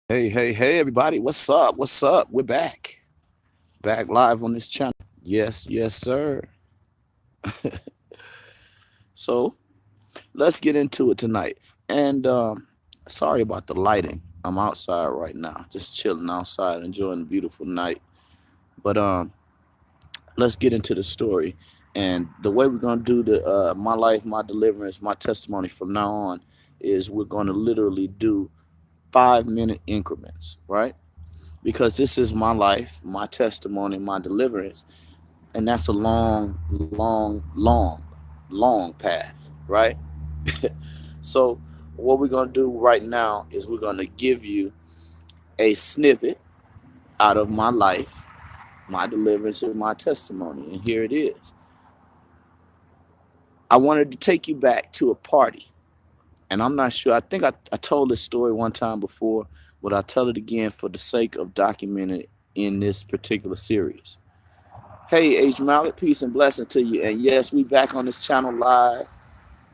Hey, everybody. What's up? What's up? We're back. Back live on this channel. Yes, sir. So let's get into it tonight. And sorry about the lighting. I'm outside right now, just chilling outside, enjoying the beautiful night. But let's get into the story. And the way we're gonna do the my life, my deliverance, my testimony from now on is we're gonna literally do 5 minute increments, right? Because this is my life, my testimony, my deliverance, and that's a long path, right? So what we're going to do right now is we're going to give you a snippet out of my life, my deliverance, and my testimony, and here it is. I wanted to take you back to a party, and I'm not sure, I told this story one time before, but I'll tell it again for the sake of documenting in this particular series. Hey, H. Mallet, peace and blessing to you. And yes, we back on this channel live.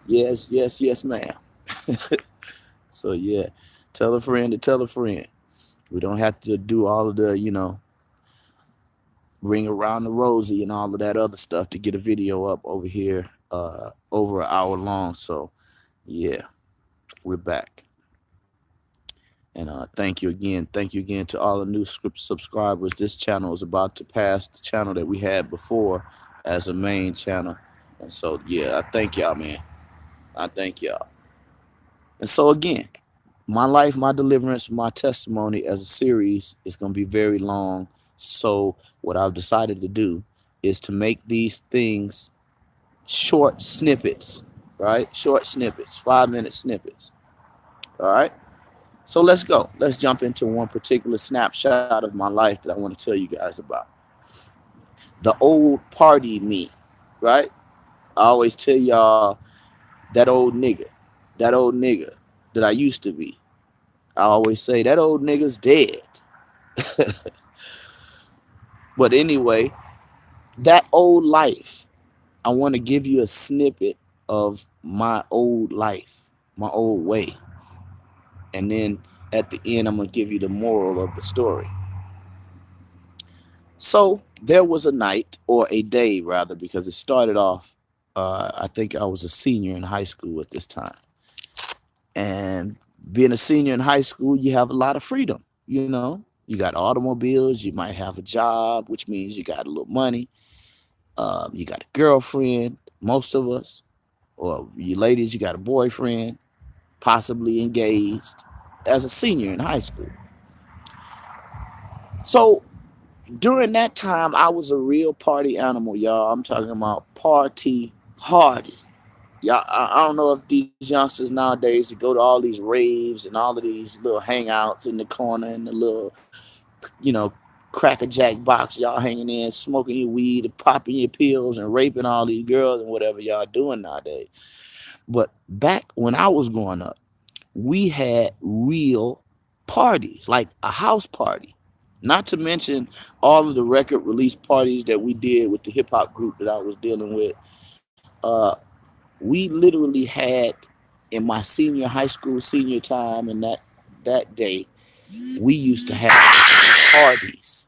Yes, ma'am. So yeah, tell a friend to tell a friend. We don't have to do all of the, ring around the rosy and all of that other stuff to get a video up over here, over an hour long. So yeah, we're back. And thank you again. Thank you again to all the new script subscribers. This channel is about to pass the channel that we had before as a main channel. And so yeah, I thank y'all, man. I thank y'all. And so again, my life, my deliverance, my testimony as a series is going to be very long. So what I've decided to do is to make these things short snippets, right? Short snippets, 5 minute snippets. All right. So let's go. Let's jump into one particular snapshot of my life that I want to tell you guys about. The old party me, right? I always tell y'all that old nigga that I used to be. I always say that old nigga's dead. But anyway, that old life, I want to give you a snippet of my old life, my old way. And then at the end, I'm going to give you the moral of the story. So there was a night, or a day rather, because it started off, I think I was a senior in high school at this time. And being a senior in high school, you have a lot of freedom. You got automobiles, you might have a job, which means you got a little money. You got a girlfriend, most of us, or you ladies, you got a boyfriend, possibly engaged as a senior in high school. So during that time, I was a real party animal, y'all. I'm talking about party hardy. Y'all, I don't know if these youngsters nowadays that go to all these raves and all of these little hangouts in the corner and the little, you know, cracker jack box, y'all hanging in, smoking your weed and popping your pills and raping all these girls and whatever y'all doing nowadays. But back when I was growing up, we had real parties, like a house party. Not to mention all of the record release parties that we did with the hip hop group that I was dealing with. Uh, we literally had in my senior high school senior time and that day, we used to have parties,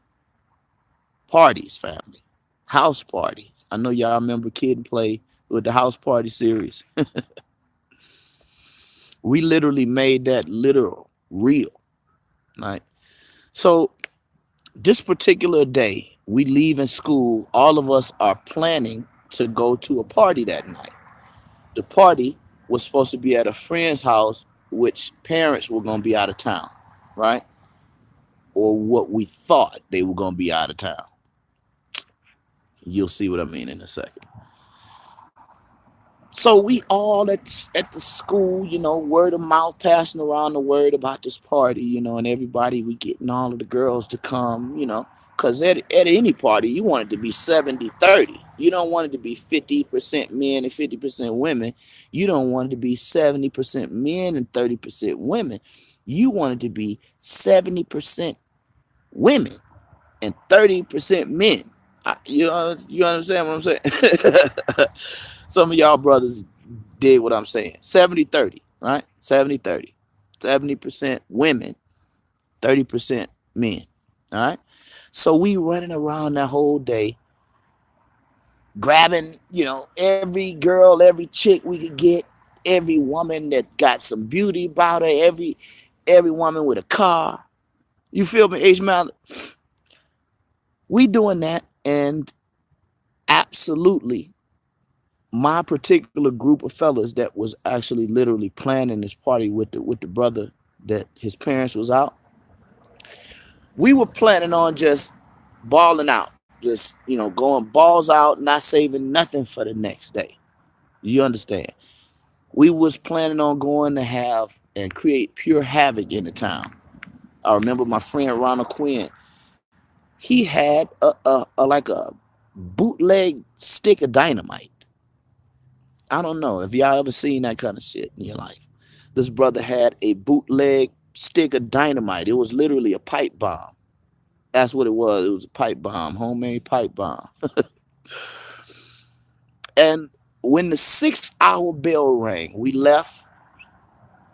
family, house parties. I know y'all remember Kid and Play with the house party series. We literally made that literal, real, right? So this particular day, we leave in school. All of us are planning to go to a party that night. The party was supposed to be at a friend's house, which parents were going to be out of town, right? Or what we thought they were going to be out of town. You'll see what I mean in a second. So we all at the school, word of mouth passing around the word about this party, and everybody, we getting all of the girls to come, because at any party, you want it to be 70-30. You don't want it to be 50% men and 50% women. You don't want it to be 70% men and 30% women. You want it to be 70% women and 30% men. You understand what I'm saying? Some of y'all brothers did what I'm saying. 70-30, right? 70-30. 70% women, 30% men. All right. So we running around that whole day, grabbing, every girl, every chick we could get, every woman that got some beauty about her, every woman with a car. You feel me, Ishmael? We doing that, and absolutely, my particular group of fellas that was actually literally planning this party with the brother that his parents was out. We were planning on just balling out, just going balls out, not saving nothing for the next day. You understand? We was planning on going to have and create pure havoc in the town. I remember my friend Ronald Quinn. He had a bootleg stick of dynamite. I don't know if y'all ever seen that kind of shit in your life. This brother had a bootleg stick of dynamite. It was literally a pipe bomb. That's what it was. It was a pipe bomb, homemade pipe bomb. And when the 6 hour bell rang, we left,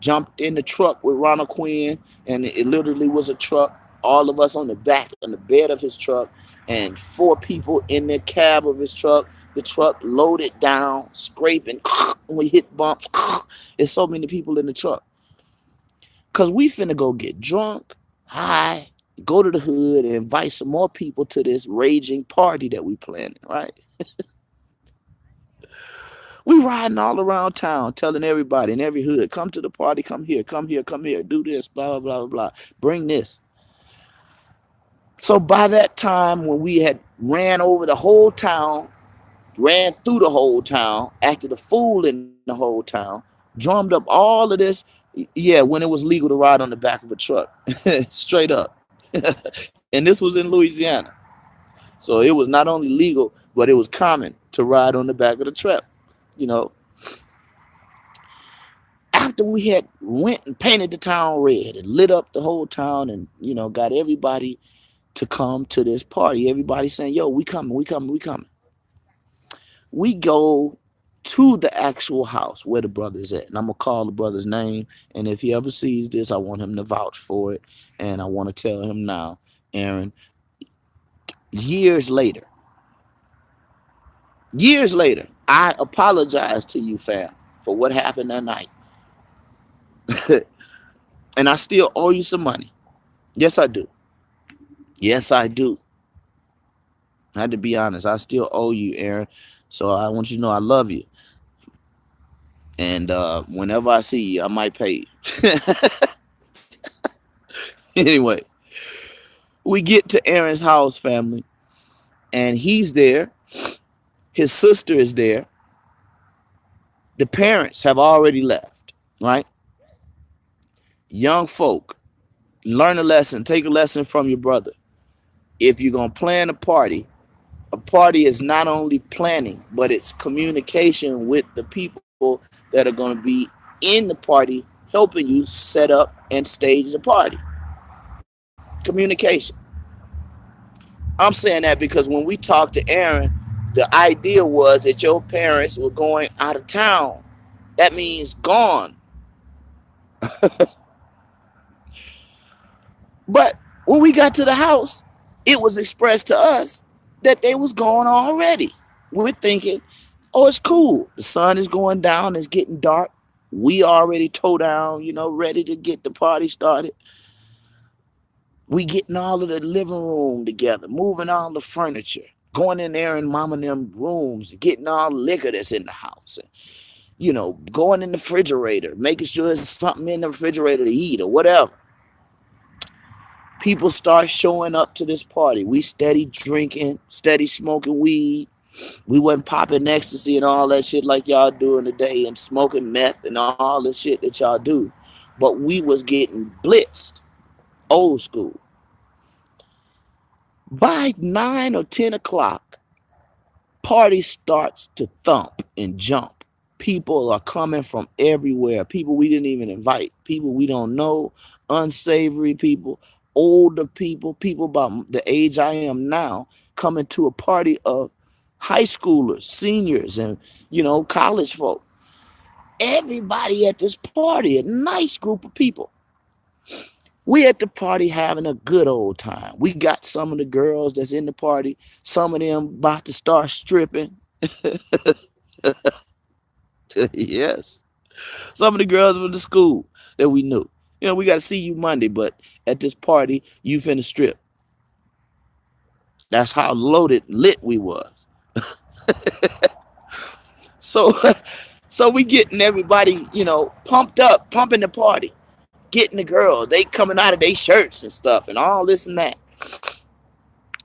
jumped in the truck with Ronald Quinn, and it literally was a truck. All of us on the back, on the bed of his truck, and 4 people in the cab of his truck. The truck loaded down, scraping. We hit bumps. There's so many people in the truck. Cause we finna go get drunk, high, go to the hood, and invite some more people to this raging party that we planning, right? We riding all around town, telling everybody in every hood, come to the party, come here, come here, come here, do this, blah, blah, blah, blah, blah. Bring this. So by that time, when we had ran over the whole town, ran through the whole town, acted a fool in the whole town, drummed up all of this, yeah, when it was legal to ride on the back of a truck, straight up. And this was in Louisiana. So it was not only legal, but it was common to ride on the back of the truck. You know, after we had went and painted the town red and lit up the whole town and, got everybody to come to this party, everybody saying, yo, we coming, we coming, we coming. We go to the actual house where the brother's at. And I'm going to call the brother's name. And if he ever sees this, I want him to vouch for it. And I want to tell him now, Aaron, years later, I apologize to you, fam, for what happened that night. And I still owe you some money. Yes, I do. Yes, I do. I had to be honest. I still owe you, Aaron. So I want you to know I love you. And whenever I see you, I might pay you. Anyway, we get to Aaron's house, family, and he's there. His sister is there. The parents have already left, right? Young folk, learn a lesson. Take a lesson from your brother. If you're going to plan a party is not only planning, but it's communication with the people that are going to be in the party, helping you set up and stage the party. Communication. I'm saying that because when we talked to Aaron, the idea was that your parents were going out of town. That means gone. But when we got to the house, it was expressed to us that they was gone already. We're thinking, oh, it's cool. The sun is going down. It's getting dark. We already toe down, ready to get the party started. We getting all of the living room together, moving all the furniture, going in there in mama and them rooms, and getting all the liquor that's in the house. And, going in the refrigerator, making sure there's something in the refrigerator to eat or whatever. People start showing up to this party. We steady drinking, steady smoking weed. We wasn't popping ecstasy and all that shit like y'all doing today and smoking meth and all the shit that y'all do. But we was getting blitzed, old school. By 9 or 10 o'clock, party starts to thump and jump. People are coming from everywhere. People we didn't even invite. People we don't know. Unsavory people. Older people. People about the age I am now. Coming to a party of high schoolers, seniors, and, college folk. Everybody at this party. A nice group of people. We at the party having a good old time. We got some of the girls that's in the party. Some of them about to start stripping. Yes. Some of the girls from the school that we knew. You know, we got to see you Monday, but at this party, you finna strip. That's how loaded lit we was. So so we getting everybody, pumped up, pumping the party, getting the girls. They coming out of their shirts and stuff and all this and that.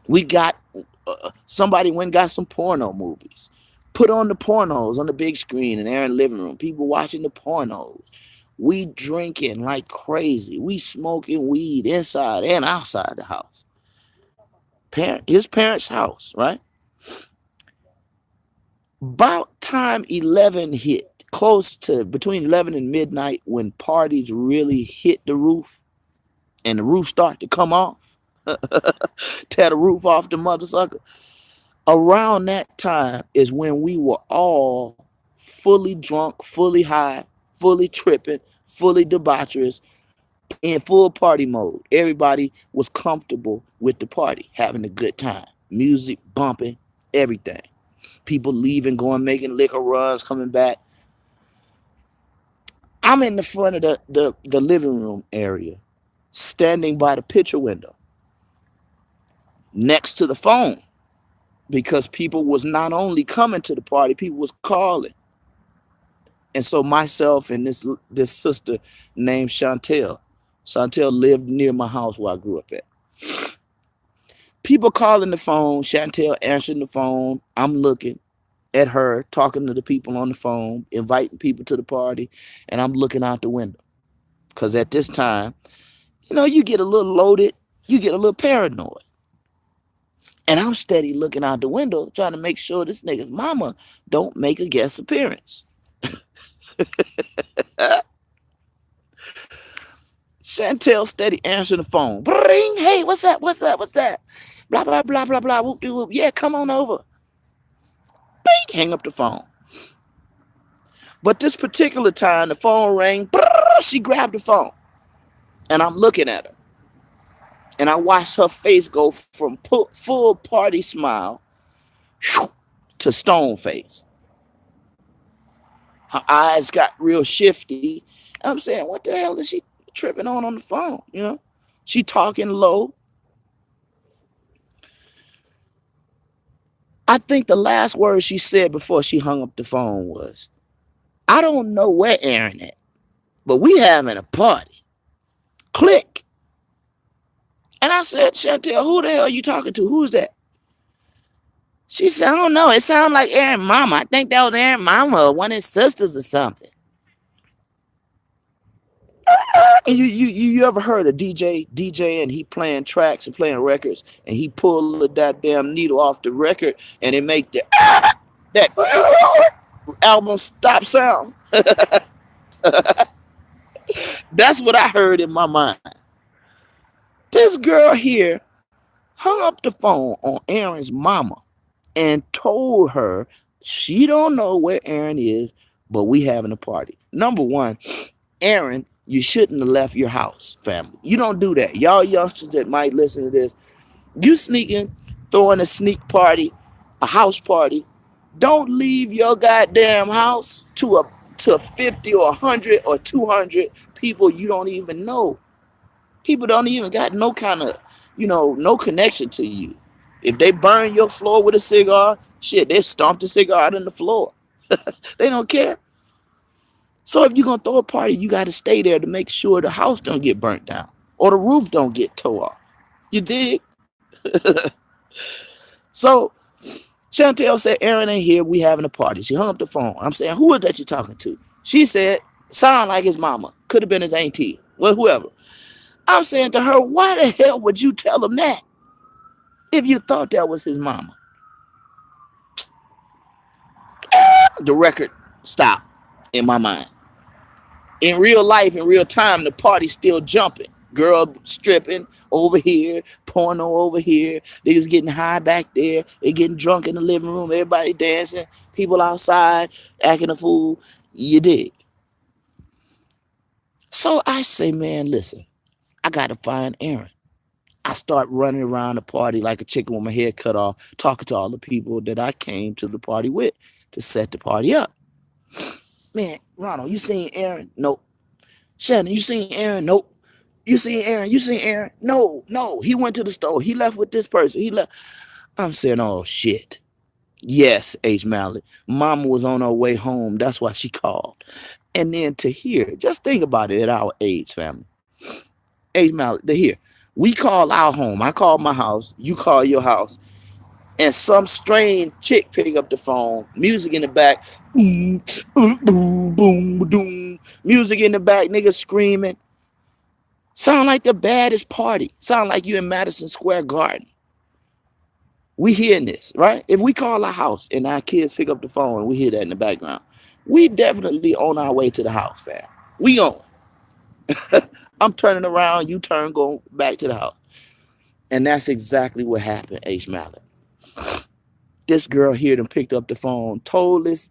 We got somebody went and got some porno movies. Put on the pornos on the big screen in their living room. People watching the pornos. We drinking like crazy. We smoking weed inside and outside the house. His parents' house, right? About time 11 hit, close to between 11 and midnight, when parties really hit the roof and the roof start to come off, tear the roof off the mother sucker. Around that time is when we were all fully drunk, fully high, fully tripping, fully debaucherous, in full party mode. Everybody was comfortable with the party, having a good time. Music bumping, everything. People leaving, going, making liquor runs, coming back. I'm in the front of the living room area, standing by the picture window, next to the phone, because people was not only coming to the party, people was calling. And so myself and this sister named Chantel lived near my house where I grew up at. People calling the phone, Chantel answering the phone. I'm looking at her, talking to the people on the phone, inviting people to the party, and I'm looking out the window. Because at this time, you get a little loaded, you get a little paranoid. And I'm steady looking out the window, trying to make sure this nigga's mama don't make a guest appearance. Chantel steady answering the phone. Ring, hey, what's that? What's that? What's that? Blah, blah, blah, blah, blah, whoop de whoop. Yeah, come on over. Bing, hang up the phone. But this particular time, the phone rang. She grabbed the phone. And I'm looking at her. And I watched her face go from full party smile to stone face. Her eyes got real shifty. I'm saying, what the hell is she tripping on the phone? She talking low. I think the last word she said before she hung up the phone was, I don't know where Aaron at, but we having a party. Click. And I said, Chantel, who the hell are you talking to? Who's that? She said, I don't know. It sounded like Aaron mama. I think that was Aaron mama or one of his sisters or something. And you ever heard a DJ and he playing tracks and playing records and he pull that damn needle off the record and it make that album stop sound? That's what I heard in my mind. This girl here hung up the phone on Aaron's mama and told her she don't know where Aaron is, but we having a party. Number one, Aaron, you shouldn't have left your house, family. You don't do that. Y'all youngsters that might listen to this, you sneaking, throwing a sneak party, a house party. Don't leave your goddamn house to 50 or 100 or 200 people you don't even know. People don't even got no kind of, no connection to you. If they burn your floor with a cigar, shit, they stomp the cigar out on the floor. They don't care. So if you're going to throw a party, you got to stay there to make sure the house don't get burnt down or the roof don't get tore off. You dig? So Chantel said, Aaron ain't here. We having a party. She hung up the phone. I'm saying, who is that you talking to? She said, sound like his mama. Could have been his auntie. Well, whoever. I'm saying to her, why the hell would you tell him that if you thought that was his mama? The record stopped in my mind. In real life, in real time, the party's still jumping. Girl stripping over here, porno over here. They was getting high back there. They getting drunk in the living room. Everybody dancing. People outside acting a fool. You dig? So I say, man, listen. I got to find Aaron. I start running around the party like a chicken with my head cut off, talking to all the people that I came to the party with to set the party up. Man, Ronald, you seen Aaron? Nope. Shannon, you seen Aaron? Nope. You seen Aaron? You seen Aaron? No, no. He went to the store. He left with this person. He left. I'm saying, oh shit. Yes, H. Mallet. Mama was on her way home. That's why she called. And then to hear, just think about it at our age, family. H. Mallet, to hear. We call our home. I call my house. You call your house. And some strange chick pick up the phone, music in the back, boom, boom, boom, boom, boom, music in the back, niggas screaming. Sound like the baddest party. Sound like you in Madison Square Garden. We hearing this, right? If we call our house and our kids pick up the phone and we hear that in the background, we definitely on our way to the house, fam. We on. I'm turning around, you turn, go back to the house. And that's exactly what happened, H. Mallet. This girl here done picked up the phone, told this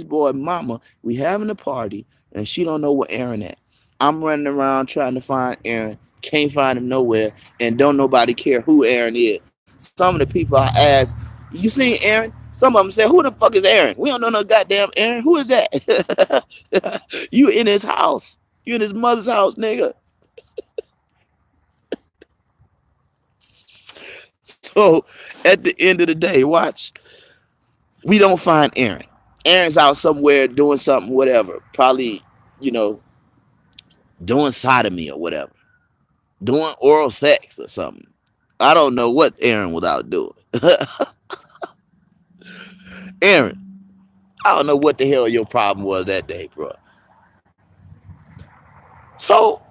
boy, mama, we having a party, and she don't know where Aaron at. I'm running around trying to find Aaron, can't find him nowhere, and don't nobody care who Aaron is. Some of the people I asked, you seen Aaron? Some of them said, who the fuck is Aaron? We don't know no goddamn Aaron. Who is that? You in his house. You in his mother's house, nigga. So at the end of the day, watch, we don't find Aaron. Aaron's out somewhere doing something, whatever. Probably, you know, doing sodomy or whatever. Doing oral sex or something. I don't know what Aaron was out doing. Aaron, I don't know what the hell your problem was that day, bro. So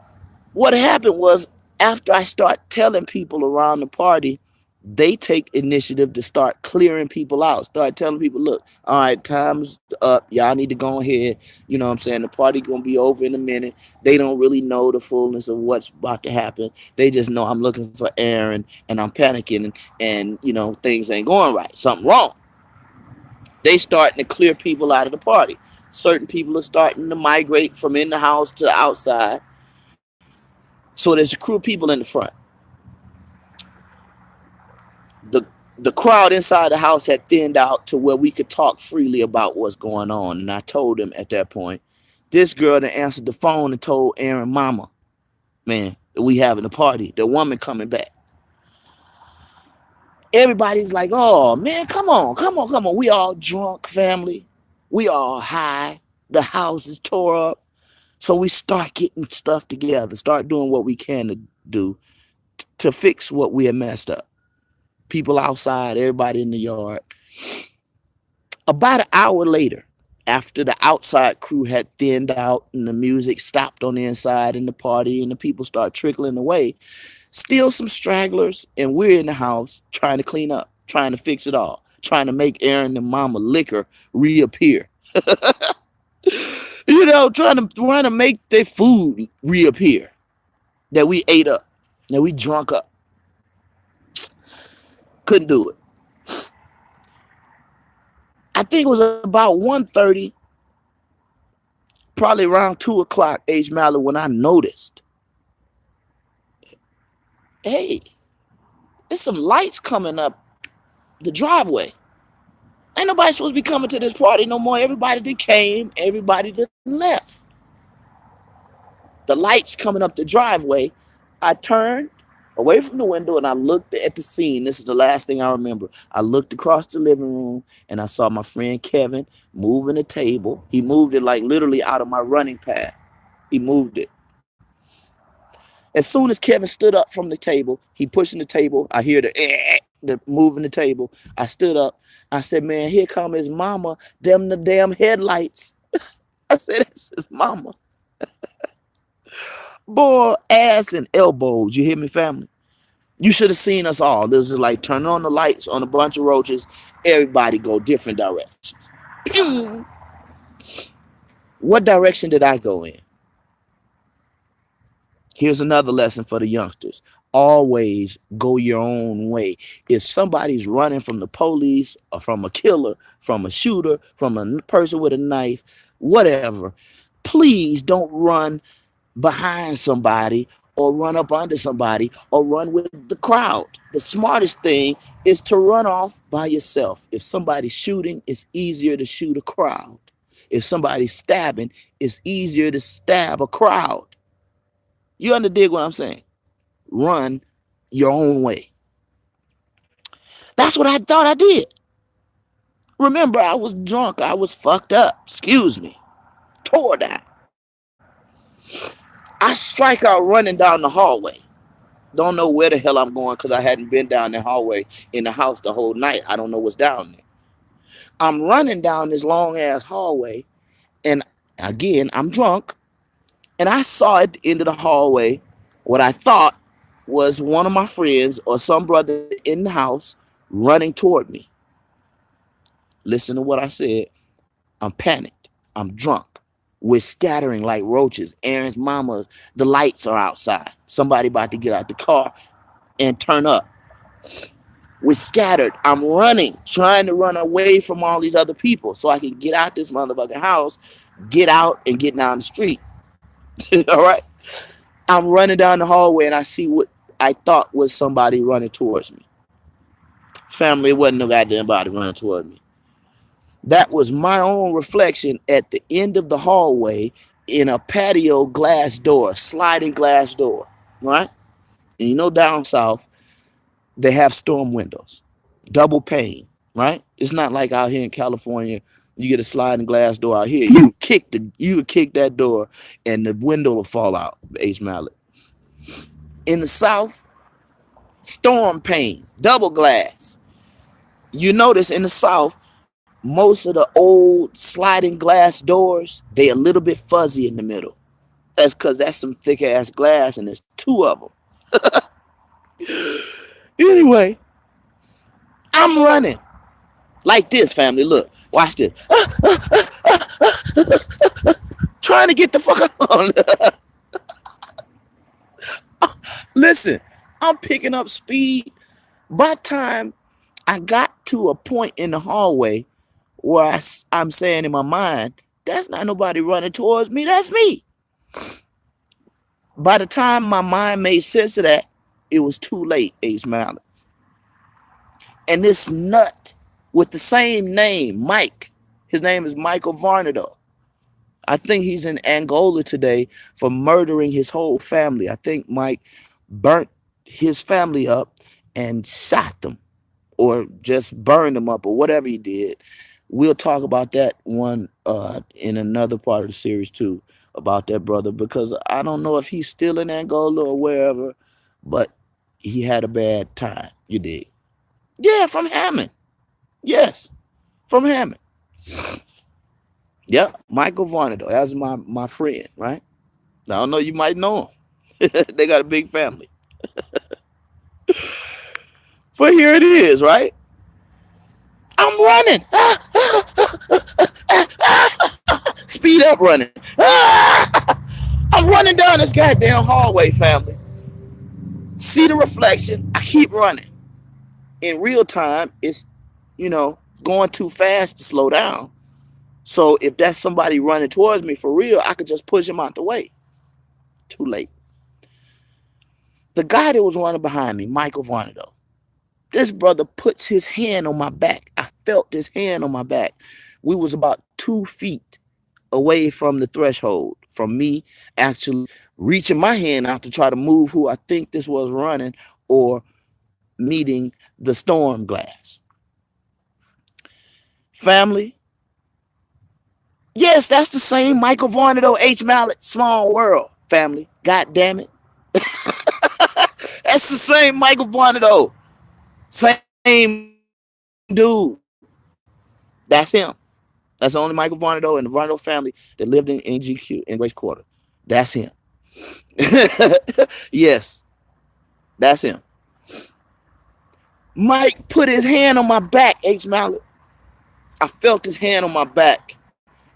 what happened was after I start telling people around the party, they take initiative to start clearing people out, start telling people, look, all right, time's up. Y'all need to go ahead. You know what I'm saying? The party gonna be over in a minute. They don't really know the fullness of what's about to happen. They just know I'm looking for Aaron and I'm panicking and you know, things ain't going right. Something wrong. They starting to clear people out of the party. Certain people are starting to migrate from in the house to the outside. So there's a crew of people in the front. The the crowd inside the house had thinned out to where we could talk freely about what's going on. And I told him at that point, this girl that answered the phone and told Aaron mama, man, that we having a party, the woman coming back. Everybody's like, oh man, come on, come on, come on. We all drunk, family. We all high. The house is tore up. So we start getting stuff together, start doing what we can to do to fix what we had messed up. People outside, everybody in the yard. About an hour later, after the outside crew had thinned out and the music stopped on the inside and the party and the people start trickling away, still some stragglers, and we're in the house trying to clean up, trying to fix it all, trying to make Aaron and Mama liquor reappear. You know, trying to make their food reappear that we ate up, that we drunk up. Couldn't do it. I think it was about 1:30, probably around 2 o'clock, H. Mallet, when I noticed, hey, there's some lights coming up the driveway. Ain't nobody supposed to be coming to this party no more. Everybody that came, everybody that left. The lights coming up the driveway. I turned away from the window and I looked at the scene. This is the last thing I remember. I looked across the living room and I saw my friend Kevin moving the table. He moved it like literally out of my running path. He moved it. As soon as Kevin stood up from the table, he pushing the table. I hear the moving the table. I stood up. I said, man, here come his mama. Them the damn headlights. I said, that's his mama. Boy, ass and elbows. You hear me, family? You should have seen us all. This is like turning on the lights on a bunch of roaches. Everybody go different directions. Pew! What direction did I go in? Here's another lesson for the youngsters. Always go your own way. If somebody's running from the police or from a killer, from a shooter, from a person with a knife, whatever, please don't run behind somebody or run up under somebody or run with the crowd. The smartest thing is to run off by yourself. If somebody's shooting, it's easier to shoot a crowd. If somebody's stabbing, it's easier to stab a crowd. You understand what I'm saying? Run your own way. That's what I thought I did. Remember, I was drunk. I was fucked up. Excuse me. Tore down. I strike out running down the hallway. Don't know where the hell I'm going because I hadn't been down the hallway in the house the whole night. I don't know what's down there. I'm running down this long ass hallway, and again, I'm drunk, and I saw at the end of the hallway what I thought was one of my friends or some brother in the house running toward me. Listen to what I said. I'm panicked. I'm drunk. We're scattering like roaches. Aaron's mama, the lights are outside. Somebody about to get out the car and turn up. We're scattered. I'm running, trying to run away from all these other people so I can get out this motherfucking house, get out and get down the street. All right. I'm running down the hallway and I see what I thought was somebody running towards me. Family, it wasn't no goddamn body running towards me. That was my own reflection at the end of the hallway in a patio glass door, sliding glass door, right? And you know, down south, they have storm windows, double pane, right? It's not like out here in California, you get a sliding glass door out here. You would kick that door and the window will fall out, H Mallet. In the south, storm panes, double glass. You notice in the south, most of the old sliding glass doors, they a little bit fuzzy in the middle. That's because that's some thick ass glass and there's two of them. Anyway, I'm running like this, family. Look, watch this. Trying to get the fuck on. Listen, I'm picking up speed. By the time I got to a point in the hallway where I'm saying in my mind, that's not nobody running towards me. That's me. By the time my mind made sense of that, it was too late, H. Mallet. And this nut with the same name, Mike, his name is Michael Varnado. I think he's in Angola today for murdering his whole family. I think Mike burnt his family up and shot them or just burned them up or whatever he did. We'll talk about that one in another part of the series too about that brother because I don't know if he's still in Angola or wherever, but he had a bad time. You did. Yeah, from Hammond. Yes, from Hammond. Yep, Michael Varnado. That's my friend, right? I don't know, you might know him. They got a big family. But here it is, right? I'm running. Speed up running. I'm running down this goddamn hallway, family. See the reflection. I keep running. In real time, it's, going too fast to slow down. So if that's somebody running towards me for real, I could just push him out the way. Too late. The guy that was running behind me, Michael Varnado, this brother puts his hand on my back. I felt his hand on my back. We was about 2 feet away from the threshold, from me actually reaching my hand out to try to move who I think this was running or meeting the storm glass. Family, yes, that's the same Michael Varnado, H. Mallet, Small World, family. God damn it. That's the same Michael Varnado. Same dude. That's him. That's the only Michael Varnado in the Varnado family that lived in NGQ in Grace Quarter. That's him. Yes, that's him. Mike put his hand on my back, H. Mallet. I felt his hand on my back.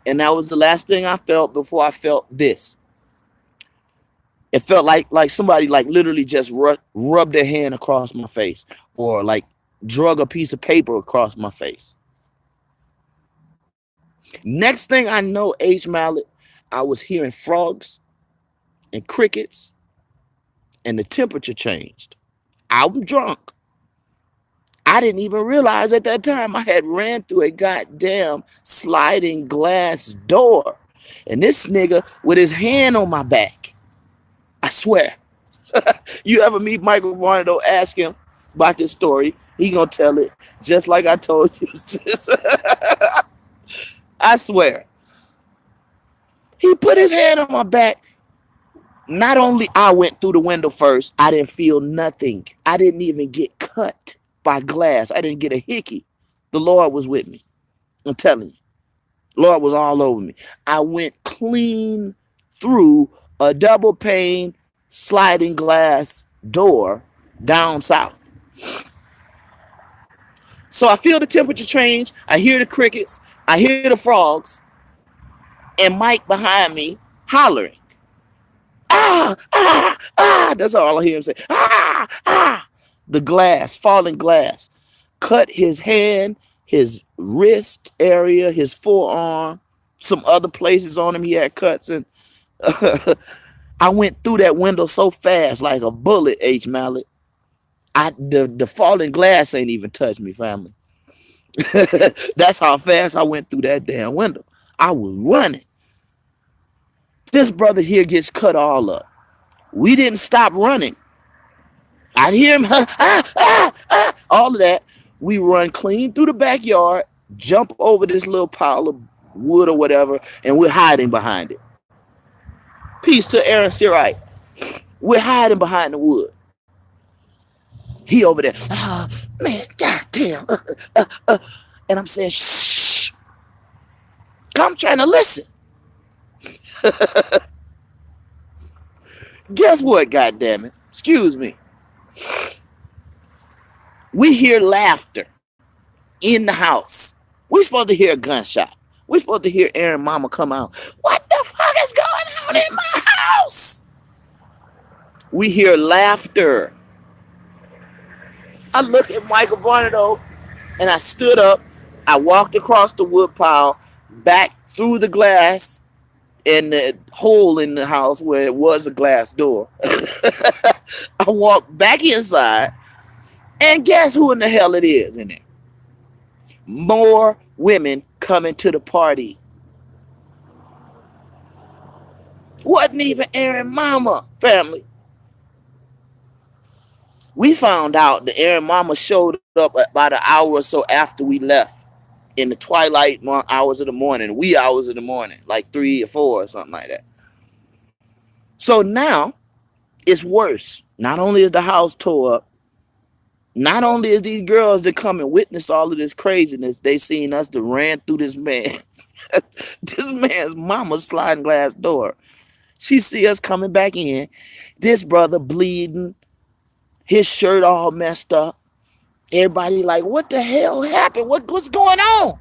And that was the last thing I felt before I felt this. It felt like somebody like literally just rubbed their hand across my face or like drug a piece of paper across my face. Next thing I know, H. Mallet, I was hearing frogs and crickets and the temperature changed. I'm drunk. I didn't even realize at that time I had ran through a goddamn sliding glass door. And this nigga with his hand on my back. I swear. You ever meet Michael Varnado, ask him about this story. He gonna tell it just like I told you, sis. I swear. He put his hand on my back. Not only I went through the window first, I didn't feel nothing. I didn't even get cut by glass. I didn't get a hickey. The Lord was with me. I'm telling you. Lord was all over me. I went clean through a double pane sliding glass door down south. So I feel the temperature change. I hear the crickets. I hear the frogs. And Mike behind me hollering. Ah, ah, ah. That's all I hear him say. Ah, ah. The glass, falling glass, cut his hand, his wrist area, his forearm, some other places on him he had cuts. And I went through that window so fast, like a bullet, H. Mallet. The falling glass ain't even touched me, family. That's how fast I went through that damn window. I was running. This brother here gets cut all up. We didn't stop running. I hear him, all of that. We run clean through the backyard, jump over this little pile of wood or whatever, and we're hiding behind it. Peace to Aaron Sirite. We're hiding behind the wood. He over there, man, goddamn. And I'm saying, shh, I'm trying to listen. Guess what, goddamn it? Excuse me. We hear laughter in the house. We supposed to hear a gunshot. We supposed to hear Aaron mama come out. What the fuck is going on in my house? We hear laughter. I look at Michael Varnado and I stood up. I walked across the wood pile, back through the glass in the hole in the house where it was a glass door. I walked back inside, and guess who in the hell it is in there? More women coming to the party. Wasn't even Aaron mama, family. We found out that Aaron mama showed up about an hour or so after we left in the twilight hours of the morning, wee hours of the morning, like 3 or 4 or something like that. So now it's worse. Not only is the house tore up, not only is these girls that come and witness all of this craziness, they seen us that ran through this man, this man's mama's sliding glass door. She see us coming back in. This brother bleeding, his shirt all messed up. Everybody like, what the hell happened? What's going on?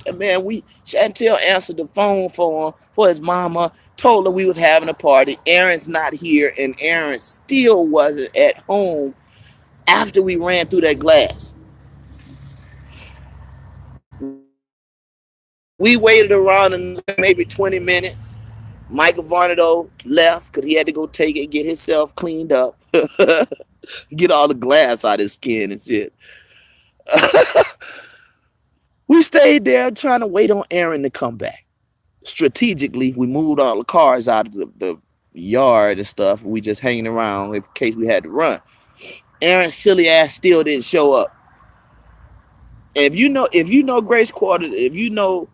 And man, Chantel answered the phone for his mama, told her we was having a party. Aaron's not here, and Aaron still wasn't at home after we ran through that glass. We waited around maybe 20 minutes. Michael Varnado left because he had to go take it, get himself cleaned up, get all the glass out of his skin and shit. We stayed there trying to wait on Aaron to come back. Strategically, we moved all the cars out of the yard and stuff. We just hanging around in case we had to run. Aaron's silly ass still didn't show up. If you know Grace Quarters, if you know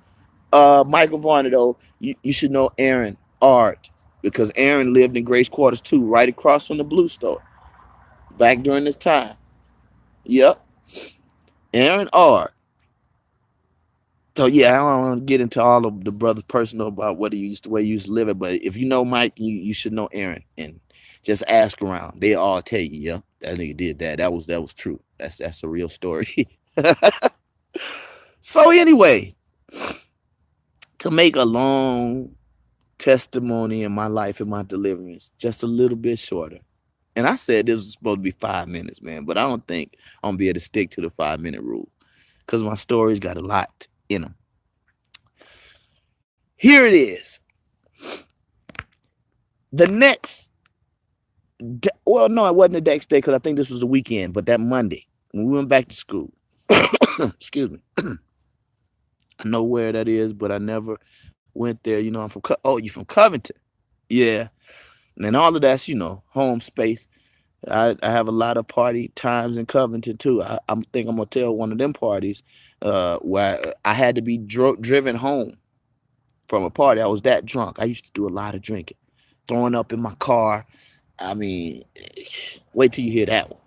Michael Varnado, you should know Aaron Art, because Aaron lived in Grace Quarters too, right across from the Blue Store, back during this time. Yep, Aaron Art. So yeah, I don't want to get into all of the brother's personal about what he used to, where he used to live it, but if you know Mike, you should know Aaron, and just ask around. They all tell you, yeah, that nigga did that. That was true. That's a real story. So anyway, to make a long testimony in my life and my deliverance just a little bit shorter. And I said this was supposed to be 5 minutes, man, but I don't think I'm gonna be able to stick to the 5-minute rule because my story's got a lot in them. Here it is. The next Well, no, it wasn't the next day because I think this was the weekend, but that Monday when we went back to school. Excuse me. I know where that is, but I never went there. You know, I'm from. Oh, you from Covington? Yeah, and all of that's home space. I have a lot of party times in Covington too. I think I'm gonna tell one of them parties where I had to be driven home from a party. I was that drunk. I used to do a lot of drinking, throwing up in my car. I mean, wait till you hear that one.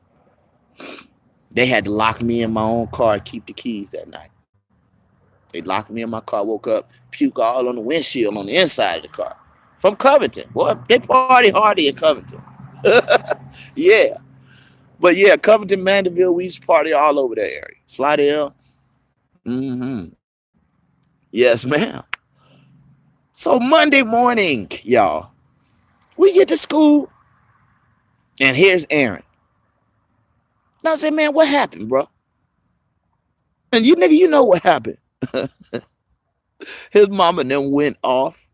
They had to lock me in my own car, keep the keys that night. They locked me in my car, woke up, puke all on the windshield on the inside of the car. From Covington. Boy, they party hardy in Covington. Yeah. But yeah, Covington, Mandeville, we used to party all over that area. Slidell. Mm-hmm. Yes, ma'am. So Monday morning, y'all, we get to school, and here's Aaron. Now I said, man, what happened, bro? And you nigga, you know what happened. His mama then went off.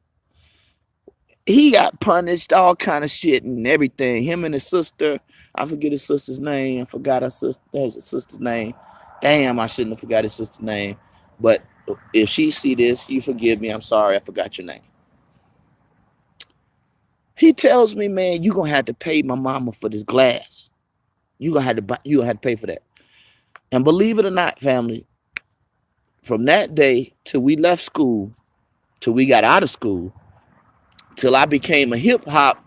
He got punished, all kind of shit and everything. Him and his sister, I forget his sister's name. I forgot his sister's name. Damn, I shouldn't have forgot his sister's name. But if she see this, you forgive me. I'm sorry, I forgot your name. He tells me, man, you gonna have to pay my mama for this glass. You gonna have to pay for that. And believe it or not, family, from that day till we left school, till we got out of school, till I became a hip hop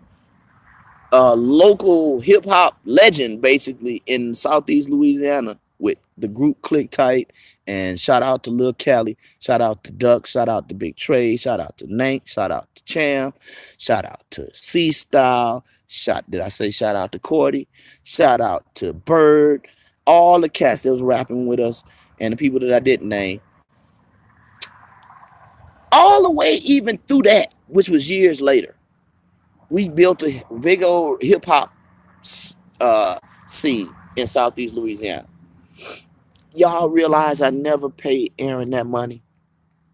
local hip hop legend, basically in Southeast Louisiana with the group Click Tight. And shout out to Lil Cali, shout out to Duck, shout out to Big Trey, shout out to Nank, shout out to Champ, shout out to C Style, did I say shout out to Cordy, shout out to Bird, all the cats that was rapping with us, and the people that I didn't name. All the way even through that, which was years later, we built a big old hip hop scene in Southeast Louisiana. Y'all realize I never paid Aaron that money?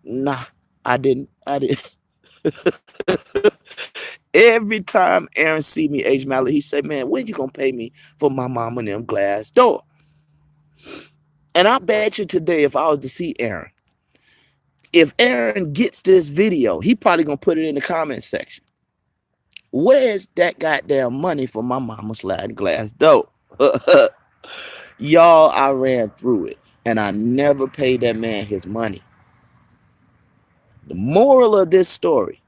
Nah, I didn't. I didn't. Every time Aaron see me, Age Mallet, he say, man, when you gonna pay me for my mama and them glass door? And I bet you today, if I was to see Aaron, if Aaron gets this video, he probably gonna put it in the comment section. Where's that goddamn money for my mama sliding glass door? Y'all, I ran through it, and I never paid that man his money. The moral of this story,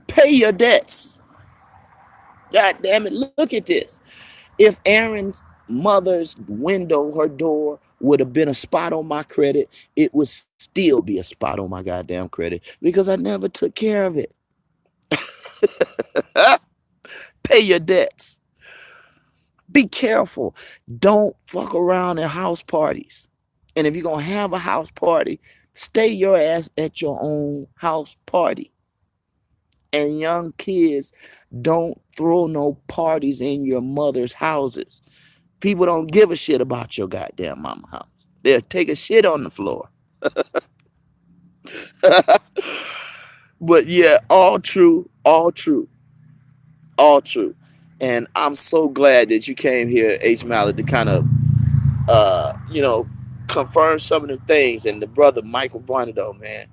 pay your debts. God damn it, look at this. If Aaron's mother's window, her door, would have been a spot on my credit, it would still be a spot on my goddamn credit because I never took care of it. Pay your debts. Be careful. Don't fuck around at house parties. And if you're going to have a house party, stay your ass at your own house party. And young kids, don't throw no parties in your mother's houses. People don't give a shit about your goddamn mama house. They'll take a shit on the floor. But yeah, all true, all true, all true. And I'm so glad that you came here, H. Mallet, to kind of, confirm some of the things. And the brother Michael Varnado, man.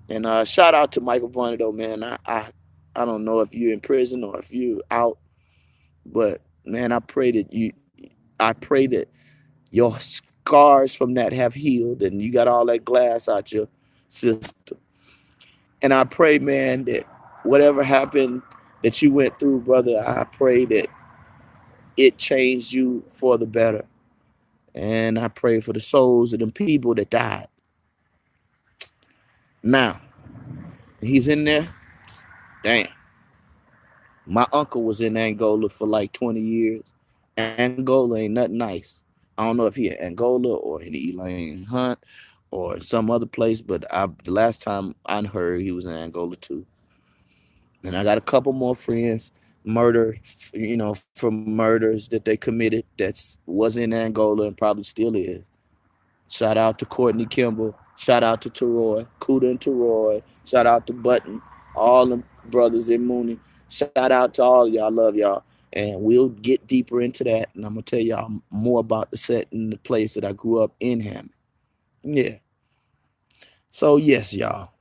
And shout out to Michael Varnado, man. I don't know if you're in prison or if you're out, but man, I pray that your scars from that have healed and you got all that glass out your system. And I pray, man, that whatever happened that you went through, brother, I pray that it changed you for the better. And I pray for the souls of the people that died. Now, he's in there. Damn. My uncle was in Angola for like 20 years. Angola ain't nothing nice. I don't know if he in Angola or in Elaine Hunt or some other place, but the last time I heard he was in Angola too. And I got a couple more friends murder, from murders that they committed that's was in Angola and probably still is. Shout out to Courtney Kimball. Shout out to Teroy, Kuda and Teroy. Shout out to Button, all the brothers in Mooney. Shout out to all y'all. Love y'all. And we'll get deeper into that. And I'm going to tell y'all more about the set and the place that I grew up in Hammond. Yeah. So, yes, y'all.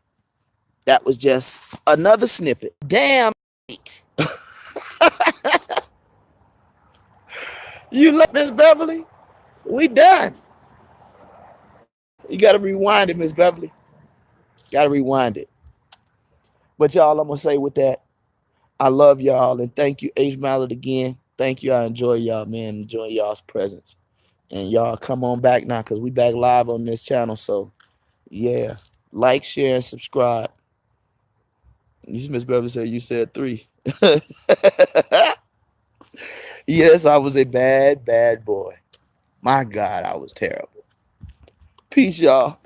That was just another snippet. Damn. You love Miss Beverly? We done. You got to rewind it, Miss Beverly. Got to rewind it. But y'all, I'm going to say with that, I love y'all. And thank you, H. Mallard, again. Thank you. I enjoy y'all, man. Enjoy y'all's presence. And y'all come on back now because we back live on this channel. So, yeah. Like, share, and subscribe. Miss Beverly said you said 3. Yes, I was a bad, bad boy. My God, I was terrible. Peace, y'all.